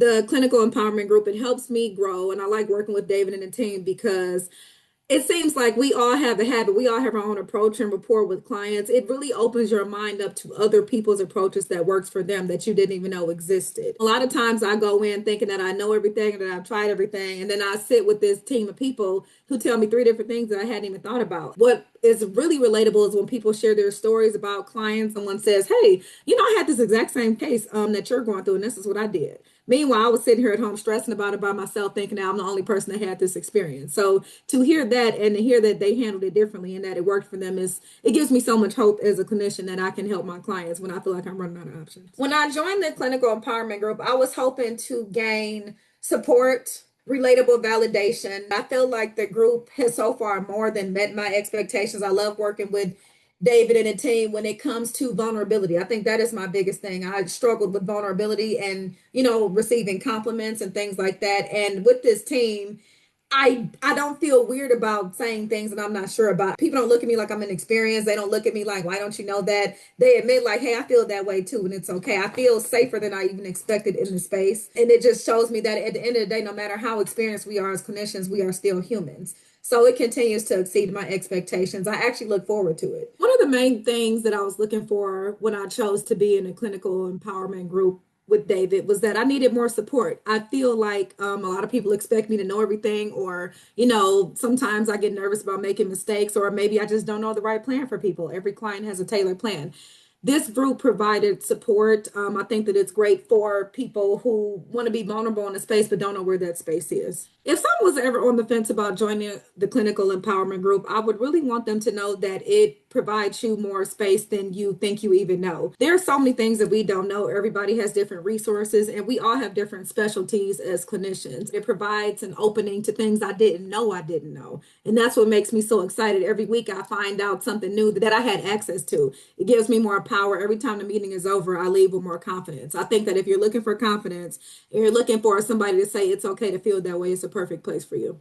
the clinical empowerment group. It helps me grow, and I like working with David and the team because it seems like we all have a habit. We all have our own approach and rapport with clients. It really opens your mind up to other people's approaches that works for them that you didn't even know existed. A lot of times I go in thinking that I know everything and that I've tried everything. And then I sit with this team of people who tell me three different things that I hadn't even thought about. What is really relatable is when people share their stories about clients. Someone says, hey, I had this exact same case that you're going through, and this is what I did. Meanwhile, I was sitting here at home stressing about it by myself, thinking that I'm the only person that had this experience. So to hear that and to hear that they handled it differently and that it worked for them it gives me so much hope as a clinician that I can help my clients when I feel like I'm running out of options. When I joined the clinical empowerment group, I was hoping to gain support, relatable validation. I feel like the group has so far more than met my expectations. I love working with David and a team when it comes to vulnerability. I think that is my biggest thing. I struggled with vulnerability and, receiving compliments and things like that. And with this team, I don't feel weird about saying things that I'm not sure about. People don't look at me like I'm inexperienced. They don't look at me like, why don't you know that? They admit like, hey, I feel that way too, and it's okay. I feel safer than I even expected in the space. And it just shows me that at the end of the day, no matter how experienced we are as clinicians, we are still humans. So it continues to exceed my expectations. I actually look forward to it. One of the main things that I was looking for when I chose to be in a clinical empowerment group with David was that I needed more support. I feel like a lot of people expect me to know everything, or, sometimes I get nervous about making mistakes, or maybe I just don't know the right plan for people. Every client has a tailored plan. This group provided support. I think that it's great for people who want to be vulnerable in a space but don't know where that space is. If someone was ever on the fence about joining the clinical empowerment group, I would really want them to know that it provides you more space than you think you even know. There are so many things that we don't know. Everybody has different resources, and we all have different specialties as clinicians. It provides an opening to things I didn't know I didn't know. And that's what makes me so excited. Every week I find out something new that I had access to. It gives me more power. Every time the meeting is over, I leave with more confidence. I think that if you're looking for confidence and you're looking for somebody to say it's okay to feel that way, it's a perfect place for you.